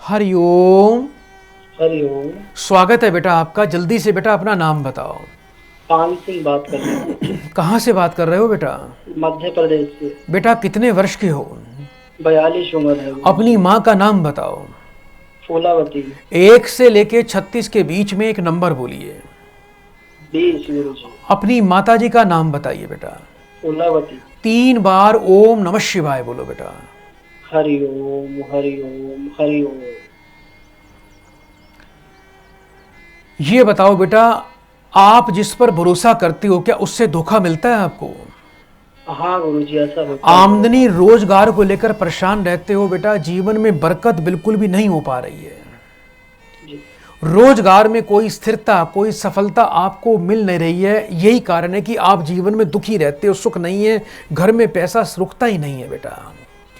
हरिओम। हरिओम। स्वागत है बेटा आपका। जल्दी से बेटा अपना नाम बताओ। पान सिंह बात कर रहे हैं। कहाँ से बात कर रहे हो बेटा? मध्य प्रदेश से। बेटा कितने वर्ष के हो? 42 उम्र है अपनी गुरुजी। माँ का नाम बताओ। फूलावती। 1 से लेके 36 के बीच में एक नंबर बोलिए। 20 गुरुजी। अपनी माताजी का नाम बताइए बेटा। फूलावती। 3 बार ओम नमः शिवाय बोलो बेटा। हरिओम हरिओम हरिओम। ये बताओ बेटा, आप जिस पर भरोसा करते हो क्या उससे धोखा मिलता है आपको? हाँ गुरुजी, ऐसा होता है। आमदनी रोजगार को लेकर परेशान रहते हो बेटा। जीवन में बरकत बिल्कुल भी नहीं हो पा रही है। जी। रोजगार में कोई स्थिरता, कोई सफलता आपको मिल नहीं रही है। यही कारण है कि आप जीवन में दुखी रहते हो, सुख नहीं है, घर में पैसा रुकता ही नहीं है बेटा।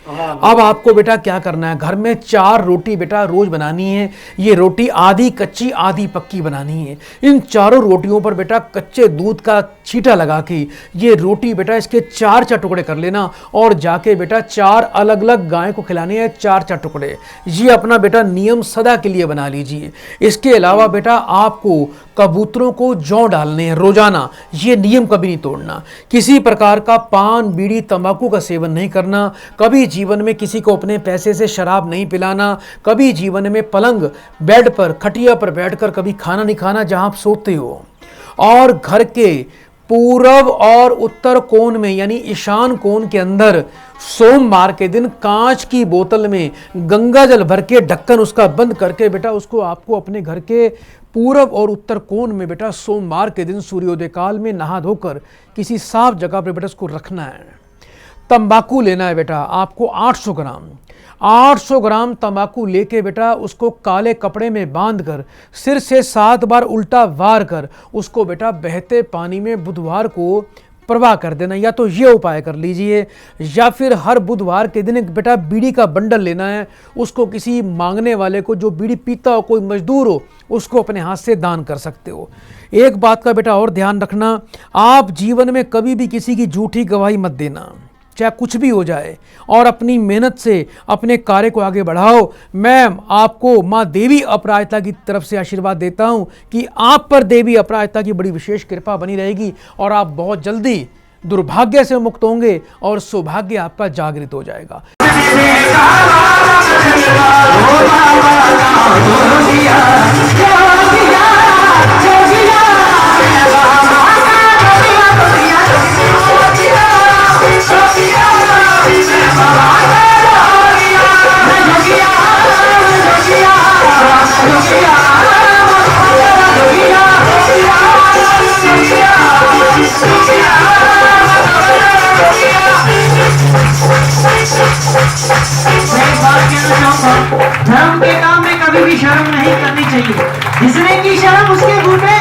हाँ अब आपको बेटा क्या करना है, घर में 4 रोटी बेटा रोज बनानी है। ये रोटी आधी कच्ची आधी पक्की बनानी है। इन चारों रोटियों पर बेटा कच्चे दूध का छींटा लगा के ये रोटी बेटा इसके 4 टुकड़े कर लेना और जाके बेटा 4 अलग अलग गाय को खिलाने हैं 4 टुकड़े। ये अपना बेटा नियम सदा के लिए बना लीजिए। इसके अलावा बेटा आपको कबूतरों को जौ डालने हैं रोजाना। ये नियम कभी नहीं तोड़ना। किसी प्रकार का पान बीड़ी तंबाकू का सेवन नहीं करना। कभी जीवन में किसी को अपने पैसे से शराब नहीं पिलाना। कभी जीवन में पलंग बेड पर खटिया पर बैठकर कभी खाना नहीं खाना जहां आप सोते हो। और घर के पूर्व और उत्तर कोण में यानी ईशान कोण के अंदर सोमवार के दिन कांच की बोतल में गंगा जल भर के ढक्कन उसका बंद करके बेटा उसको आपको अपने घर के पूर्व और उत्तर कोण में बेटा सोमवार के दिन सूर्योदय काल में नहा धोकर किसी साफ जगह पर बेटा उसको रखना है। तंबाकू लेना है बेटा आपको 800 ग्राम। 800 ग्राम तंबाकू लेके बेटा उसको काले कपड़े में बांधकर सिर से 7 बार उल्टा वार कर उसको बेटा बहते पानी में बुधवार को प्रवाह कर देना। या तो ये उपाय कर लीजिए, या फिर हर बुधवार के दिन एक बेटा बीड़ी का बंडल लेना है। उसको किसी मांगने वाले को, जो बीड़ी पीता हो, कोई मजदूर हो, उसको अपने हाथ से दान कर सकते हो। एक बात का बेटा और ध्यान रखना, आप जीवन में कभी भी किसी की झूठी गवाही मत देना, चाहे कुछ भी हो जाए, और अपनी मेहनत से अपने कार्य को आगे बढ़ाओ। मैं आपको माँ देवी अपराजिता की तरफ से आशीर्वाद देता हूँ कि आप पर देवी अपराजिता की बड़ी विशेष कृपा बनी रहेगी और आप बहुत जल्दी दुर्भाग्य से मुक्त होंगे और सौभाग्य आपका जागृत हो जाएगा। धर्म के काम में कभी भी शर्म नहीं करनी चाहिए। जिसने की शर्म उसके बूटे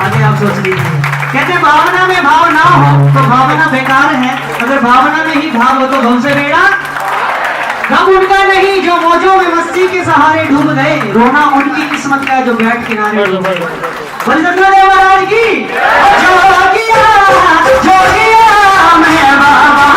आगे आप सोच लीजिए। कहते भावना में भाव ना हो तो भावना बेकार है, अगर भावना में ही भाव हो तो भव से बेड़ा गम उनका नहीं जो मौजों में मस्ती के सहारे डूब गए, रोना उनकी किस्मत का जो बैठ किनारे डूब गए। बलचंद्र महाराज की जोगिया जोगिया मैं बाबा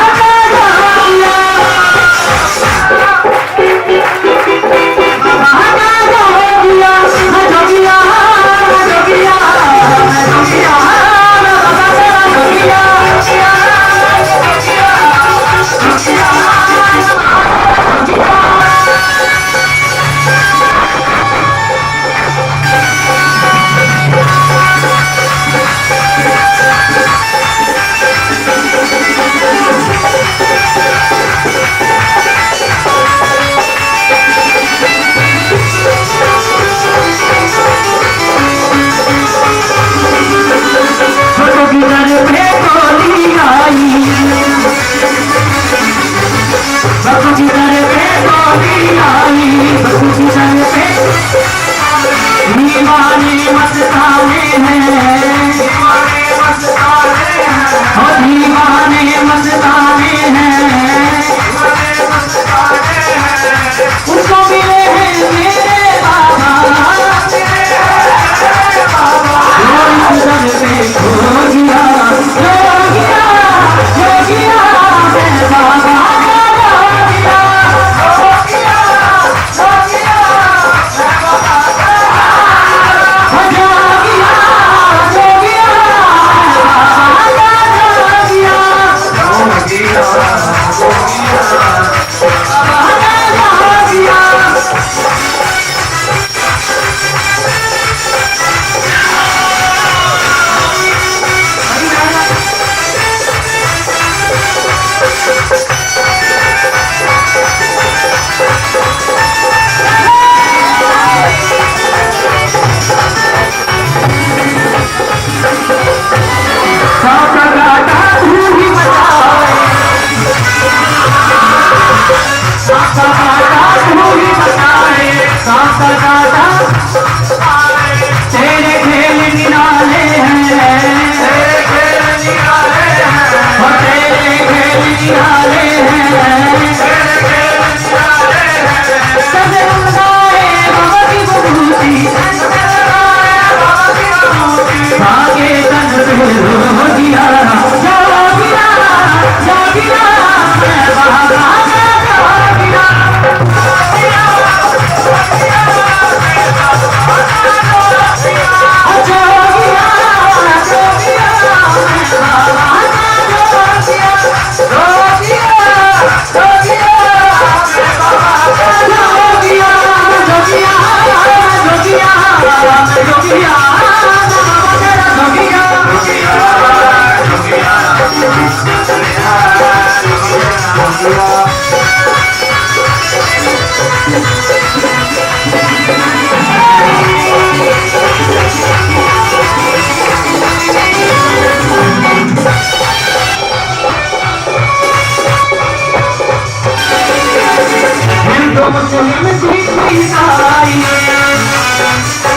ईसाई,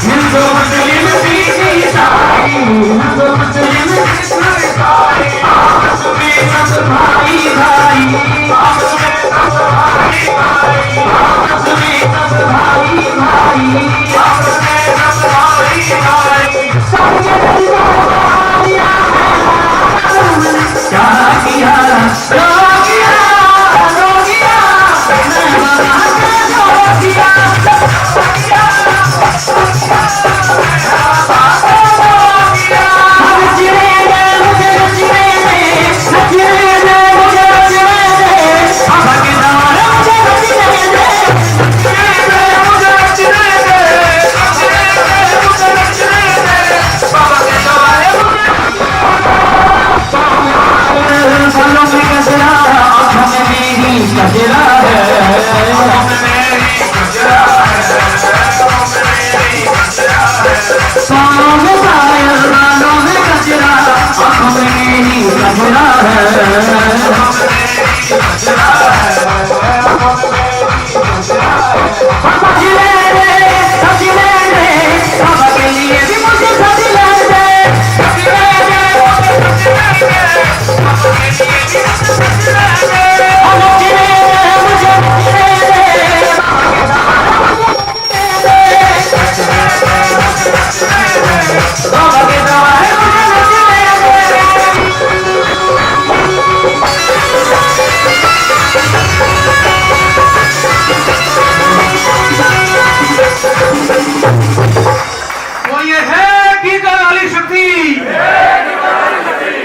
हिंदू मुस्लिम सिख ईसाई, हिंदू मुस्लिम सिख ईसाई, आपस में सब भाई भाई, आपस में सब भाई भाई, आपस में सब भाई भाई, आपस में सब भाई भाई, सबके दिलवारिया क्या किया रोगिया रोगिया मैं बना के रोगिया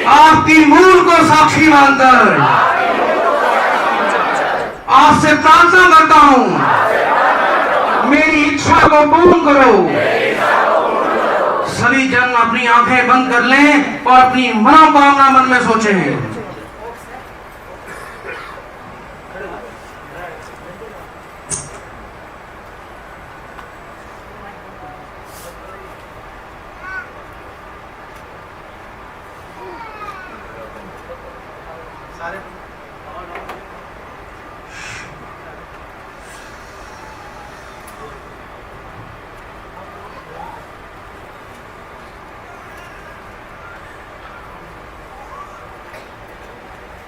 आपकी मूल को साक्षी मानकर आपसे प्रार्थना करता हूं, मेरी इच्छा को पूर्ण करो। सभी जन अपनी आंखें बंद कर लें और अपनी मनोकामना मन में सोचें।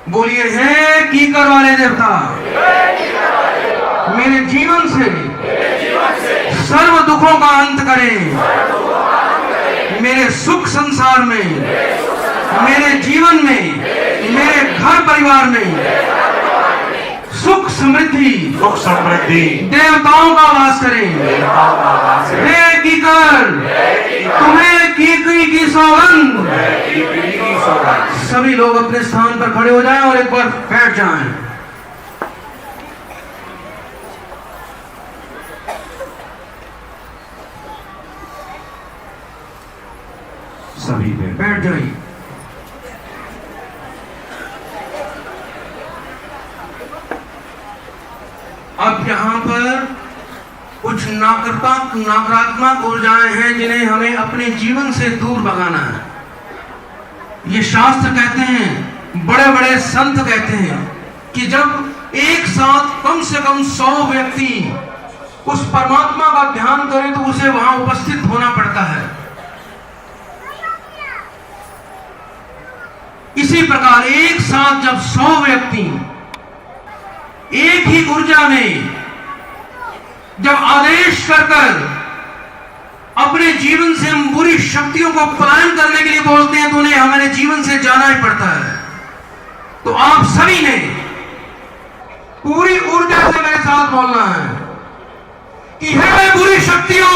बोलिए हे कीकर वाले देवता, मेरे जीवन से सर्व दुखों का अंत करें, मेरे सुख संसार में, मेरे जीवन में, मेरे घर परिवार में सुख समृद्धि देवताओं का वास करें। हे कीकर, तुम्हें कीकरी की सौगंध। सभी लोग अपने स्थान पर खड़े हो जाएं और एक बार बैठ जाएं। सभी बैठ जाइए। अब यहाँ पर कुछ नकारात्मक ऊर्जाएं हैं जिन्हें हमें अपने जीवन से दूर भगाना है। ये शास्त्र कहते हैं, बड़े बड़े संत कहते हैं कि जब एक साथ कम से कम 100 व्यक्ति उस परमात्मा का ध्यान करें तो उसे वहां उपस्थित होना पड़ता है। इसी प्रकार एक साथ जब 100 व्यक्ति एक ही ऊर्जा में जब आदेश कर अपने जीवन से हम बुरी शक्तियों को पलायन करने के लिए बोलते हैं तो उन्हें हमारे जीवन से जाना ही पड़ता है। तो आप सभी ने पूरी ऊर्जा से मेरे साथ बोलना है कि हे बुरी शक्तियों,